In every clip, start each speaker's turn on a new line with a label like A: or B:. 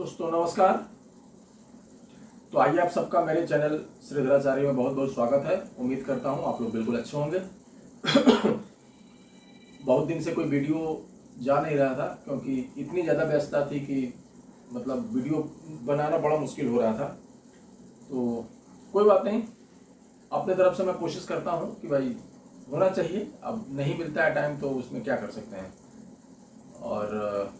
A: दोस्तों नमस्कार। तो आइए आप सबका मेरे चैनल श्रीधराचार्य में बहुत बहुत स्वागत है। उम्मीद करता हूँ आप लोग बिल्कुल अच्छे होंगे। बहुत दिन से कोई वीडियो जा नहीं रहा था क्योंकि इतनी ज़्यादा व्यस्तता थी कि मतलब वीडियो बनाना बड़ा मुश्किल हो रहा था। तो कोई बात नहीं, अपने तरफ से मैं कोशिश करता हूँ कि भाई होना चाहिए। अब नहीं मिलता है टाइम तो उसमें क्या कर सकते हैं। और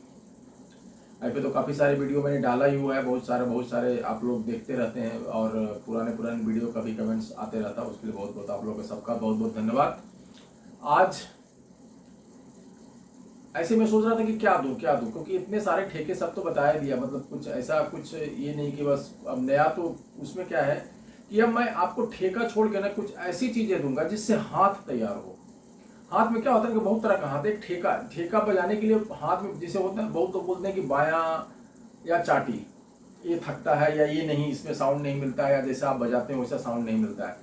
A: ऐसे तो काफ़ी सारे वीडियो मैंने डाला ही हुआ है, बहुत सारे आप लोग देखते रहते हैं और पुराने वीडियो का भी कमेंट्स आते रहता है। उसके लिए बहुत बहुत आप लोगों का सबका बहुत बहुत धन्यवाद। आज ऐसे मैं सोच रहा था कि क्या दूं क्योंकि इतने सारे ठेके सब तो बताया दिया, मतलब कुछ ऐसा कुछ ये नहीं कि बस अब नया। तो उसमें क्या है कि अब मैं आपको ठेका छोड़ के ना कुछ ऐसी चीज़ें दूंगा जिससे हाथ तैयार हो। हाथ में क्या होता है कि बहुत तरह का हाथ। एक ठेका बजाने के लिए हाथ में जैसे होता है, बहुत लोग बोलते हैं कि बायां या चाटी ये थकता है या ये नहीं, इसमें साउंड नहीं मिलता है, या जैसे आप बजाते हैं वैसा साउंड नहीं मिलता है।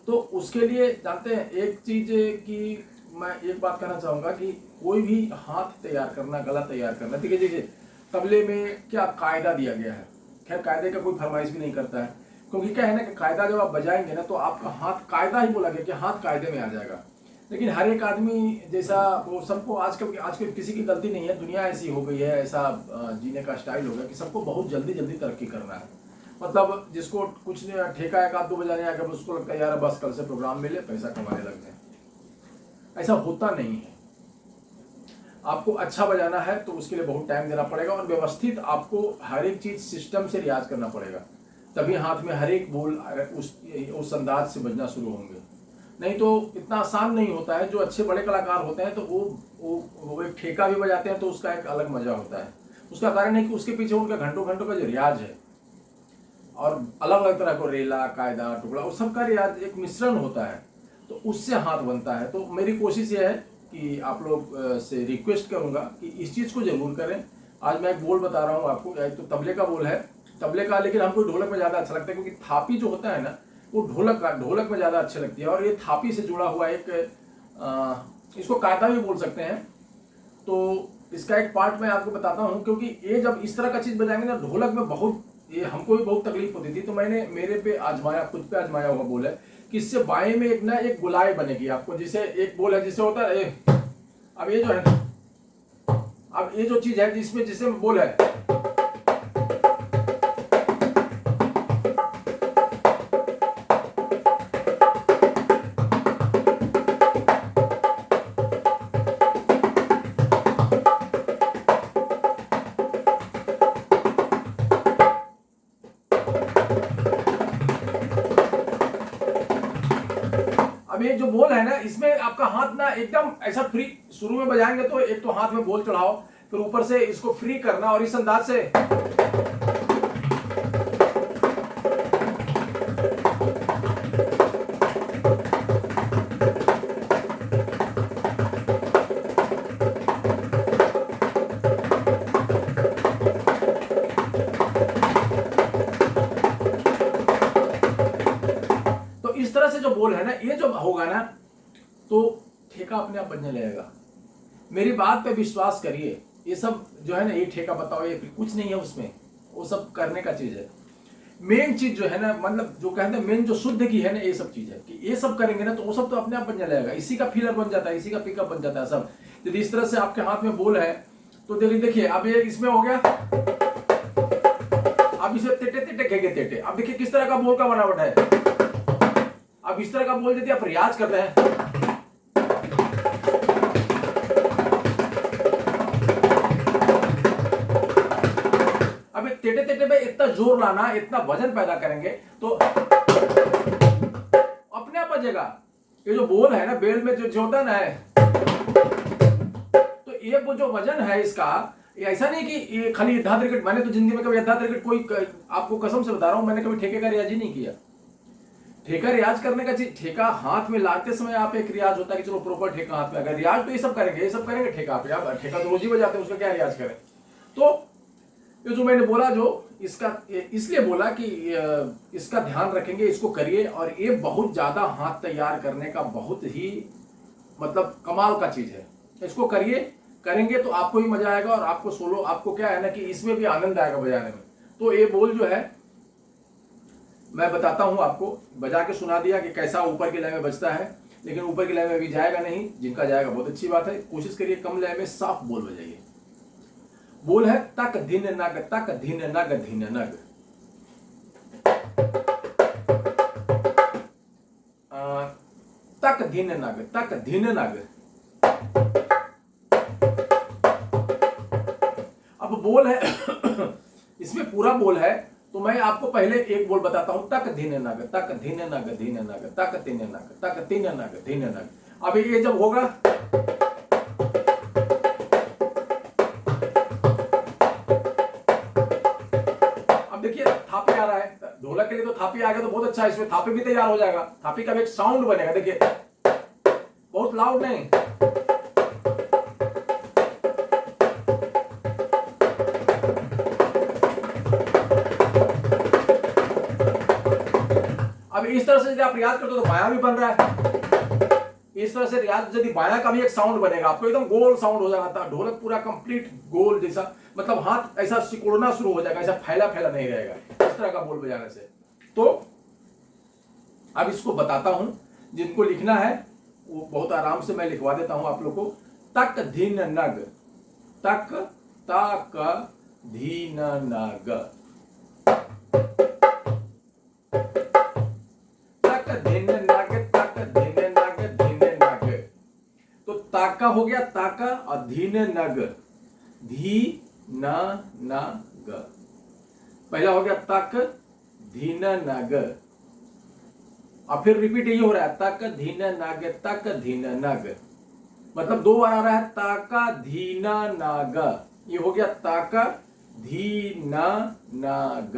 A: तो उसके लिए जानते हैं एक चीज़ कि मैं एक बात कहना चाहूँगा कि कोई भी हाथ तैयार करना, गला तैयार करना, ठीक है। जैसे तबले में क्या कायदा दिया गया है, खैर कायदे का कोई फरमाइश भी नहीं करता है, क्योंकि क्या है ना कि कायदा जब आप बजाएंगे ना तो आपका हाथ, कायदा ही बोला गया कि हाथ कायदे में आ जाएगा। लेकिन हर एक आदमी जैसा वो सबको आजकल किसी की गलती नहीं है, दुनिया ऐसी हो गई है, ऐसा जीने का स्टाइल हो गया कि सबको बहुत जल्दी जल्दी तरक्की करना है। मतलब जिसको कुछ ठेका एक आध दो बजाने आकर उसको लगता है यार बस कल से प्रोग्राम मिले पैसा कमाने लग जाए। ऐसा होता नहीं है। आपको अच्छा बजाना है तो उसके लिए बहुत टाइम देना पड़ेगा और व्यवस्थित आपको हर एक चीज सिस्टम से रियाज करना पड़ेगा, तभी हाथ में हर एक बोल उस अंदाज से बजना शुरू होंगे। नहीं तो इतना आसान नहीं होता है। जो अच्छे बड़े कलाकार होते हैं तो वो एक ठेका भी बजाते हैं तो उसका एक अलग मजा होता है। उसका कारण है कि उसके पीछे उनका घंटों घंटों का जो रियाज है और अलग अलग तरह को रेला, कायदा, टुकड़ा, उस सब का रियाज एक मिश्रण होता है, तो उससे हाथ बनता है। तो मेरी कोशिश ये है कि आप लोग से रिक्वेस्ट करूंगा कि इस चीज़ को जरूर करें। आज मैं एक बोल बता रहा हूँ आपको, एक तो तबले का बोल है, तबले का, लेकिन हमको ढोलक में ज़्यादा अच्छा लगता है क्योंकि थापी जो होता है ना वो ढोलक में ज़्यादा अच्छी लगती है। और ये थापी से जुड़ा हुआ एक इसको कायदा भी बोल सकते हैं। तो इसका एक पार्ट मैं आपको बताता हूँ, क्योंकि ये जब इस तरह का चीज़ बजाएंगे ना ढोलक में बहुत, ये हमको भी बहुत तकलीफ होती थी। तो मैंने मेरे पे आजमाया, खुद पे आजमाया हुआ बोल है कि इससे बाएं में एक गुलाई बनेगी आपको। जैसे एक बोल है जिससे होता है अब ये जो है ना, अब ये जो चीज़ है जिसमें जिसे बोल है, अब ये जो बोल है ना इसमें आपका हाथ ना एकदम ऐसा फ्री, शुरू में बजाएंगे तो एक तो हाथ में बोल चढ़ाओ, फिर ऊपर से इसको फ्री करना और इस अंदाज से इस तरह से जो बोल है ना, ये जो होगा ना तो ठेका अपने आप बनने लगेगा। मेरी बात पे विश्वास करिए। ये सब जो है ना, ये ठेका बताओ, ये कुछ नहीं है उसमें, वो सब करने का चीज है। मेन चीज जो है ना, मतलब जो कहते हैं मेन जो शुद्ध की है ना, ये सब चीज है कि ये सब करेंगे ना तो वो सब तो अपने आप बनने लगेगा। इसी का फीलर बन जाता है, इसी का पिकअप बन जाता है सब। यदि इस तरह से आपके हाथ में बोल है तो देखिए अब ये इसमें हो गया। अब इसे तेटे तेटे घेगे तेटे, अब देखिए किस तरह का बोल का बनावट है। अब इस तरह का बोल देते आप रियाज कर रहे हैं, अब तेटे तेटे पे इतना जोर लाना, इतना वजन पैदा करेंगे तो अपने आप बजेगा। ये जो बोल है ना, बेल में जो होता है ना तो ये वो जो वजन है इसका, ये ऐसा नहीं कि ये खाली अद्धा क्रिकेट, मैंने तो जिंदगी में कभी अद्धा क्रिकेट, कोई आपको कसम से बता रहा हूं, मैंने कभी ठेके का रियाज ही नहीं किया। ठेका रियाज करने का चीज, ठेका हाथ में लाते समय आप एक रियाज होता है कि चलो प्रॉपर ठेका हाथ में, अगर रियाज तो ये सब करेंगे ठेका पे। आप ठेका तो रोज ही बजाते हैं, उसका क्या रियाज करें। तो ये जो मैंने बोला, जो इसका इसलिए बोला कि इसका ध्यान रखेंगे, इसको करिए। और ये बहुत ज्यादा हाथ तैयार करने का बहुत ही मतलब कमाल का चीज है। इसको करिए, करेंगे तो आपको ही मजा आएगा और आपको सोलो, आपको क्या है ना कि इसमें भी आनंद आएगा बजाने में। तो ये बोल जो है मैं बताता हूं आपको, बजा के सुना दिया कि कैसा ऊपर के लय में बजता है, लेकिन ऊपर के लय में भी जाएगा नहीं। जिनका जाएगा बहुत अच्छी बात है, कोशिश करिए कम लय में साफ बोल बजाइए। बोल है तक धिन नग, तक धिन नग धिन नग। तक धिन नग, तक धिन नग। अब बोल है इसमें पूरा बोल है, तो मैं आपको पहले एक बोल बताता हूं, तक धिन नग, तक धिन नग धिन नग, तक तीन नग, तक तीन नग धिन नग। अब ये जब होगा, अब देखिए थापी आ रहा है, ढोलक के लिए तो थापी आ गया तो बहुत अच्छा है, इसमें थापी भी तैयार हो जाएगा। थापी का भी एक साउंड बनेगा, देखिए बहुत लाउड नहीं। अब इस तरह से यदि आप रियाज करते हो तो बायां भी बन रहा है। इस तरह से रियाज यदि बायां का भी एक साउंड बनेगा, आपको एकदम गोल साउंड हो जाएगा, ढोलक पूरा कंप्लीट गोल जैसा, मतलब हाथ ऐसा सिकुड़ना शुरू हो जाएगा, ऐसा फैला फैला नहीं रहेगा इस तरह का बोल बजाने से। तो अब इसको बताता हूं, जिनको लिखना है वो बहुत आराम से मैं लिखवा देता हूं आप लोग को। तक धीन नग, तक ताक धीन नग, तक धीन नग, तक धीन नग धीन नग। तो ताका हो गया, ताका और धीन नग, धी न नग। पहला हो गया तक धीन नग, और फिर रिपीट ये हो रहा है, तक धीन नग, तक धीन नग, मतलब दो बार आ रहा है, ताका धीन नग। ये हो गया ताका धीन नग,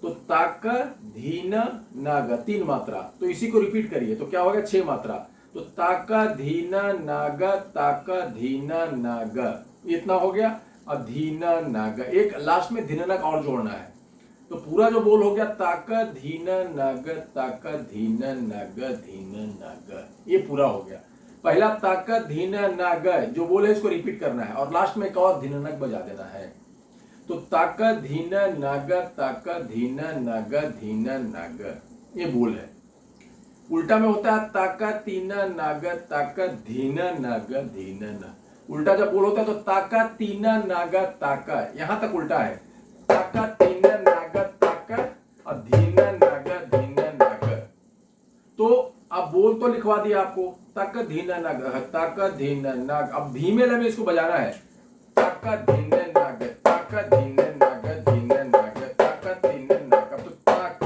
A: तो ताक धीन नग, तीन मात्रा, तो इसी को रिपीट करिए तो क्या हो गया, 6 मात्रा। तो ताक धीन नग, ताक धीन नग, इतना हो गया। और धीन नग, एक लास्ट में धीन नग और जोड़ना है, तो पूरा जो बोल हो गया, ताक धीन नग, ताक धीन नग धीन नग, ये पूरा हो गया। पहला ताक धीन नग जो बोल है इसको रिपीट करना है, और लास्ट में एक और धीन नग बजा देना है। तो ताक धीन नग, ताक धीन नग धीन नग, ये बोल है। उल्टा में होता है ताक तीन नग, ताक धीन नग धीन नग। उल्टा जब बोल होता है तो ताक तीन नग, ताक, यहां तक उल्टा है, ताक तीन नग ताक और धीन नग धीन नग। तो अब बोल तो लिखवा दिया आपको, तक धीन नग, तक धीन नग। अब धीमे लय में इसको बजाना है, तक धीन नग, तक धीन नग धीन नग, तक धीन नग। तो तक,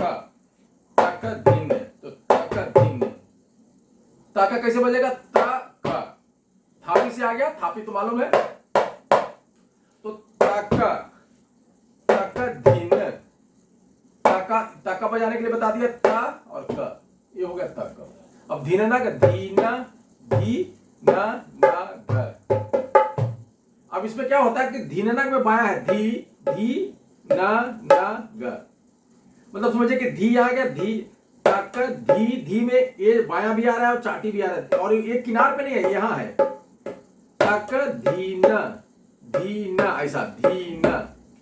A: तक धीन, तो तक धीन, तक कैसे बजेगा, तक, थापी से आ गया, थापी तो मालूम है, तो तक, तक धीन, तका, तका बजाने के लिए बता दिया, ता और क, ये हो गया तक। अब धीन नग, धीना धी न नग। अब इसमें क्या होता है कि धीन नग में बायां है, धी धी न नग, मतलब समझिए कि धी आ गया, धी तक, धी धी में ये बायां भी आ रहा है और चाटी भी आ रहा है, और ये किनार पे नहीं है, यहां है, तक धीन धीन, ऐसा धीन,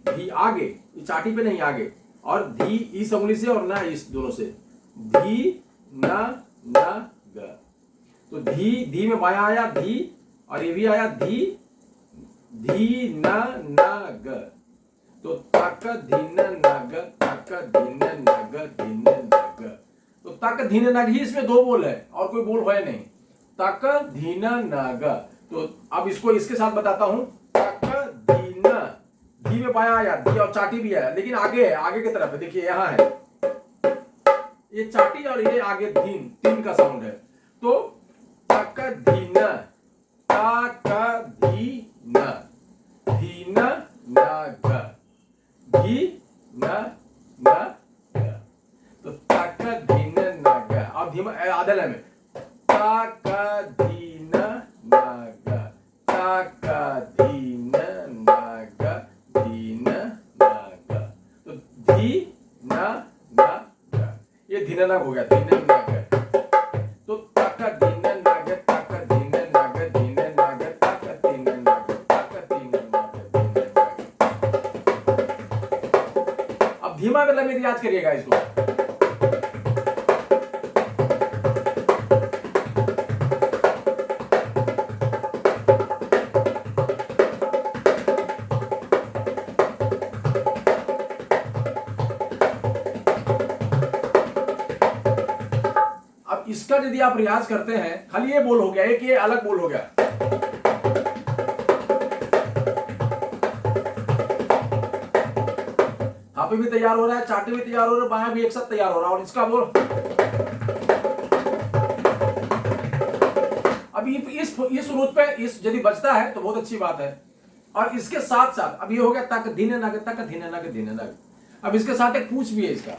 A: धी आगे, ये चाटी पे नहीं आगे, और धी इस उंगली से और ना इस दोनों से, धी न ग। तो धी धी में बायां आया धी, और ये भी आया धी धी न ग। तो तक धीन नग, तक धीन नग धीन नग। तो तक धीन नग ही इसमें दो बोल है, और कोई बोल है नहीं, तक धीन नग। तो अब इसको इसके साथ बताता हूं, तक धीन, धी में बायां आया, धी और चाटी भी आया, लेकिन आगे है, आगे की तरफ है, देखिए यहां है, ये चाटी और ये आगे धीन, तीन का साउंड है। तो तक धीन, तक धीन, धीन नग, धी न ग। तो तक धीन नग, अब धीमा आधे लय में, तक धीन नग, तक धीन नग धीन नग। तो धी न नग, ये धीन नग हो गया, धीन नग। तो तक धीन नग, तक धीन नग धीन नग, तक तीन नग, तक तीन नग धीन नग। धीमा गला में रियाज करिएगा इसको। अब इसका यदि आप रियाज करते हैं, खाली ये बोल हो गया, एक ये अलग बोल हो गया। थापी भी तैयार हो रहा है, चाटी भी तैयार हो रहा है, बायां भी एक साथ तैयार हो रहा है। और इसका बोल अभी इस रूट पे इस यदि बचता है तो बहुत अच्छी बात है। और इसके साथ साथ अब ये हो गया तक धीने नग, तक धीने नग, धीने नग। अब इसके साथ एक पूछ भी है इसका,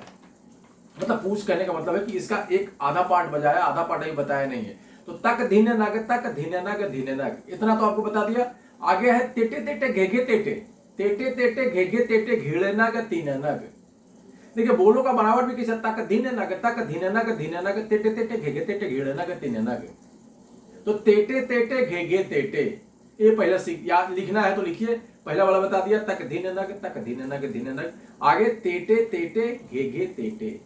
A: मतलब पूछ कहने का मतलब है कि इसका एक आधा पार्ट बजाया, आधा पार्ट अभी बताया नहीं है। तो तक धीने नग, तक धीने नग, धीने नग, इतना तो आपको बता दिया। आगे है तेटे तेटे घेघे तेटे, तेटे तेटे घेघे तेटे घीड़े नग तीन नग। देखिए बोलो का बनावट भी किसे, तक धीने नग, तक धीने नग, धीने नग, तेटे तेटे घेघे तेटे घीड़े नग तीन नग। तो तेटे तेटे घेघे तेटे, ये पहला याद लिखना है तो लिखिए, पहला वाला बता दिया, तक धीने नग, तक धीने नग, धीने नग। आगे तेटे तेटे घेघे तेटे,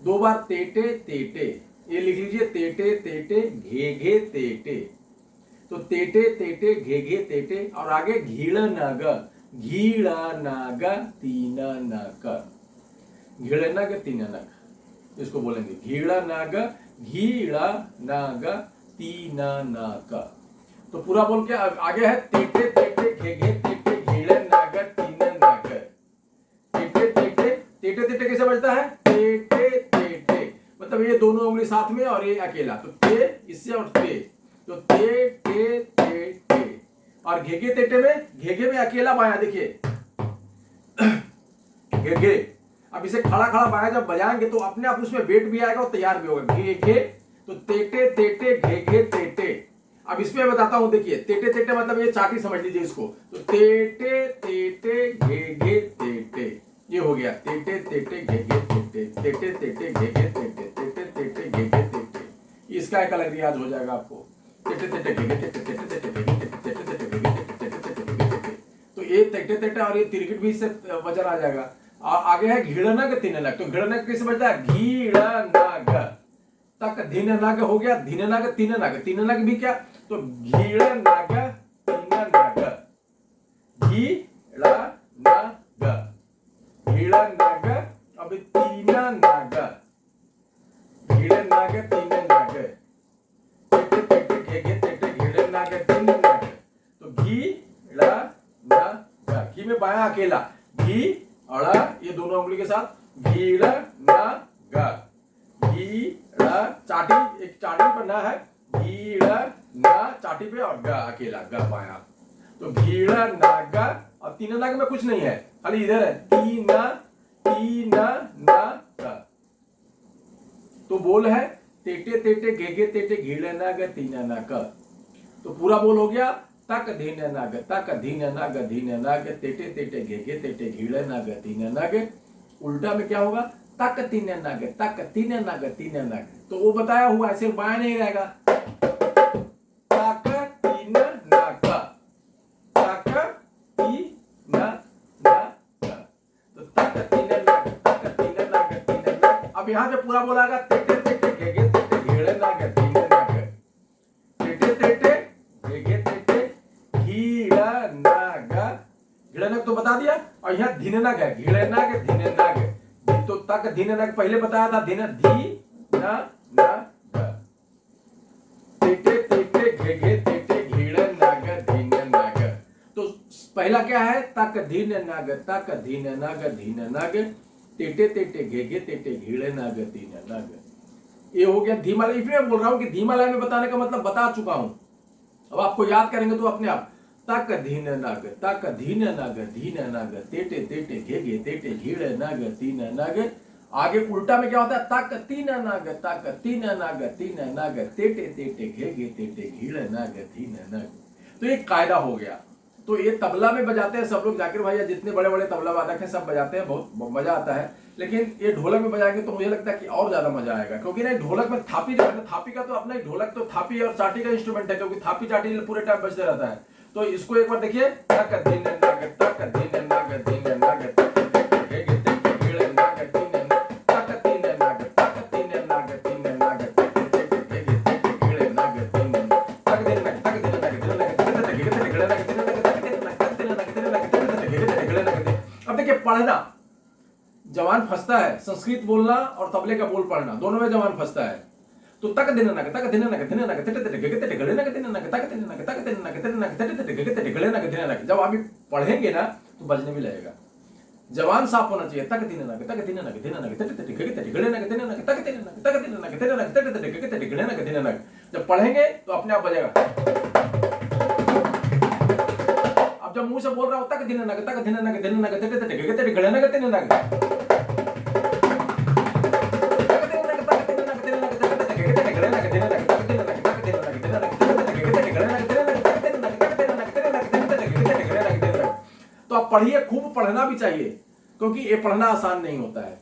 A: दो बार तेटे तेटे, ये लिख लीजिए, तेटे तेटे घेघे तेटे। तो तेटे तेटे घेघे तेटे, और आगे घीड़ नग, घीड़ नग तीन नग, घीड़ नग तीन नग, इसको बोलेंगे घीड़ नग, घीड़ नग तीन नग। तो पूरा बोल के आगे है तेटे तेटे घेघे तेटे घीड़ नग तीन नग। तेटे तेटे, तेटे तेटे कैसे बजता है, तेटे तेटे, मतलब ये दोनों उंगली साथ में और ये अकेला, तो ते इससे और ते, तो ते ते ते ते। और घेघे तेटे में, घेघे में अकेला बाया, देखिए घेघे। अब इसे खड़ा खड़ा बाया जब बजाएंगे तो अपने आप उसमें बेट भी आएगा और तैयार भी होगा, घेघे। तो तेटे तेटे घेघे तेटे। अब इसमें बताता हूं, देखिए तेटे तेटे मतलब ये चाटी समझ लीजिए इसको, तो तेटे तेटे घेघे तेटे, ये हो गया तेटे तेटे घेघे तेटे, तेटे तेटे घेघे तेटे, तेटे तेटे घेघे तेटे। इसका एक अलग रियाज हो जाएगा आपको, तेटे तेटे घेघे तेटे, तेटे तेटे घेघे तेटे, तेटे तेटे घेघे तेटे, तेटे तेटे घेघे तेटे। तो ये तेटे तेटे और ये तिरगिट भी इससे वजन आ जाएगा। और आगे है घीड़नग तीननग, तो घीड़नग कैसे बजता है, घीड़नग, तक धीने नग हो गया, धीने नग तीन नग, तीन नग भी क्या, तो घीड़ नग तीन नग, घीड़ नग, घीड़ नग, अब तीन नग, घीड़ नग तीन नग, तेटे तेटे घेघे तेटे घीड़ नग तीन नग। तो घीड़ नग, घी में बाया अकेला, घी अड़ा ये दोनों उंगली के साथ, घीड़ नग, घी चाटी, एक चाटी पर ना है, घीड़ न चाटी पे और ग अकेला, ग पाया। तो घीड़ नग, और तीन नग में कुछ नहीं है, खाली इधर है तीन तीन नग। तो बोल है तेटे तेटे घेघे तेटे घीड़ नग तीन नग। तो पूरा बोल हो गया, तक धीन नग, तक धीन नग, धीन नग, तेटे तेटे घेघे तेटे घीड़ नग तीन नग। उल्टा में क्या होगा, तक तीन नग, तक तीन नग, तीन नग। तो वो बताया हुआ है, सिर्फ बाया नहीं रहेगा, तक तीन नग, तक तीन नग, तो तक तीन नग, तक तीन नग, तीन नग। अब यहाँ पे पूरा बोलागा, तेटे तेटे घेघे तेटे घीड़ नग तीन नग, तेटे तेटे घेघे तेटे घीड़ नग, घीड़ नग तो बता दिया। और यहाँ धीन नग है, घीड़ नग धीन नग, तो तक धीन नग पहले बताया था, धीन धी न नग, तेटे तेटे घेघे तेटे घीड़ नग धीन नग। तो पहला क्या है, तक धीन नग, तक धीन नग, धीन नग, तेटे तेटे घेघे तेटे घीड़ नग धीन नग। ये हो गया धीमा। इसलिए बोल रहा हूं कि धीमा लाइन में बताने का मतलब बता चुका हूं, अब आपको याद करेंगे तो अपने आप, तक धीन नग, तक धीन नग, धीन नग, तेटे तेटे घेघे तेटे घीड़ नग तीन नग। आगे उल्टा में क्या होता है, तक तीन नग, तक तीन नग, तीन नग, तेटे तेटे घेघे तेटे घीड़ नग तीन नग। तो ये कायदा हो गया। तो ये तबला में बजाते हैं सब लोग, जाकिर भाई जितने बड़े बड़े तबला वादक हैं सब बजाते हैं, बहुत मजा आता है। लेकिन ये ढोलक में बजाएंगे तो मुझे लगता है कि और ज्यादा मजा आएगा, क्योंकि ना ढोलक में थापी जो है ना, थापी का तो अपना ही ढोलक तो थापी और चाटी का इंस्ट्रूमेंट है, क्योंकि थापी चाटी पूरे टाइम बजते रहता है। तो इसको एक बार देखिए, तक धीन नग, तक धीन नग, धीन नग, देखिए पढ़ना, जवान फंसता है, संस्कृत बोलना और तबले का बोल पढ़ना, दोनों में जवान फंसता है। तो तक दिन नक तक दिन नक दिन नक तट तट गगे तट गले नक दिन नक तक दिन नक तक दिन नक तट नक तट तट गगे तट गले नक दिन नक। जब आप पढ़ेंगे ना तो बजने भी लगेगा। जवान साफ होना चाहिए, तक दिन नक तक दिन नक दिन नक तट तट गगे तट गले नक दिन नक तक दिन नक तक दिन नक दिन नक तट तट गगे तट गले नक दिन नक। जब पढ़ेंगे तो अपने आप बजेगा। अब जब मुंह से बोल रहा हूं तक दिन नक तक दिन नक दिन नक तट तट गगे तट गले नक दिन नक, तो आप पढ़िए, खूब पढ़ना भी चाहिए, क्योंकि ये पढ़ना आसान नहीं होता है।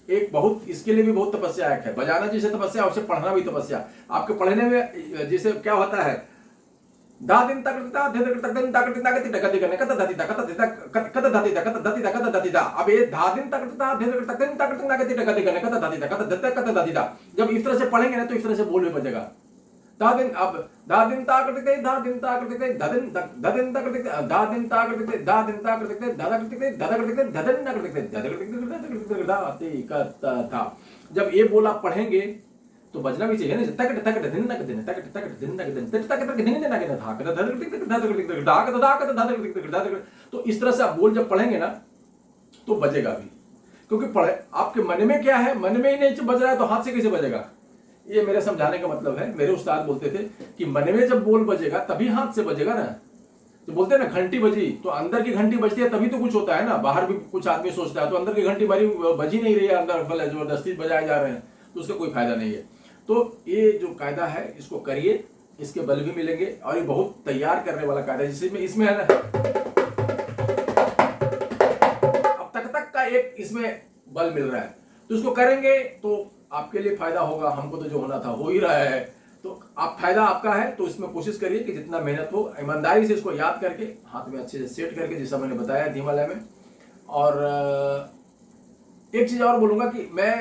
A: एक बहुत इसके लिए भी बहुत तपस्या है। बजाना जैसे तपस्या, उससे पढ़ना भी तपस्या। आपके पढ़ने में जैसे क्या होता है, दा दिन तक दिन तक, अब ये धा दिन तक, जब इस तरह से पढ़ेंगे ना तो इस तरह से बोल भी बजेगा। दादिन, अब दादिन ता करते थे, दादिन ता करते थे, दादिन दादिन ता करते थे, दादिन ता करते थे, दादिन ता करते थे, दादा करते थे, दादा करते थे, दादिन ना करते थे, दादा करते थे, दादा करते थे, करता था। जब ये बोल आप पढ़ेंगे तो बजना भी चाहिए ना। तक तक दिन ना दिन तक तक दिन ना दिन तक तक दिन ना दिन था दादा करते थे, दादा करते थे, दादा करते थे, दादा करते थे, दादा करते। तो इस तरह से आप बोल जब पढ़ेंगे ना तो बजेगा भी, क्योंकि पढ़े आपके मन में क्या है, मन में ही नहीं बज रहा है तो हाथ से कैसे बजेगा। ये मेरे समझाने का मतलब है। मेरे उस्ताद बोलते थे कि मन में जब बोल बजेगा तभी हाथ से बजेगा ना। तो बोलते हैं ना घंटी बजी तो अंदर की घंटी बजती है तभी तो कुछ होता है ना। बाहर भी कुछ आदमी सोचता है तो अंदर की घंटी बजी नहीं रही है, अंदर जबरदस्ती बजाए जा रहे हैं तो उसका कोई फायदा नहीं है। तो ये जो कायदा है इसको करिए, इसके बल भी मिलेंगे। और ये बहुत तैयार करने वाला कायदा है, जिसमें इसमें है ना, अब तक का एक इसमें बल मिल रहा है तो इसको करेंगे तो आपके लिए फायदा होगा। हमको तो जो होना था हो ही रहा है, तो आप फायदा आपका है। तो इसमें कोशिश करिए कि जितना मेहनत हो ईमानदारी से इसको याद करके हाथ में अच्छे से सेट करके, जैसा मैंने बताया धीमा लय में। और एक चीज और बोलूंगा कि मैं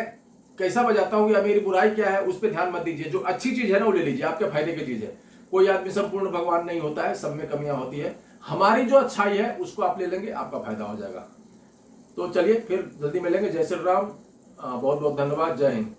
A: कैसा बजाता हूँ या मेरी बुराई क्या है उस पर ध्यान मत दीजिए। जो अच्छी चीज है ना वो ले लीजिए, आपके फायदे की चीज है। कोई आदमी संपूर्ण भगवान नहीं होता है, सब में कमियां होती है। हमारी जो अच्छाई है उसको आप ले लेंगे, आपका फायदा हो जाएगा। तो चलिए फिर जल्दी मिलेंगे। जय श्री राम, बहुत बहुत धन्यवाद, जय हिंद।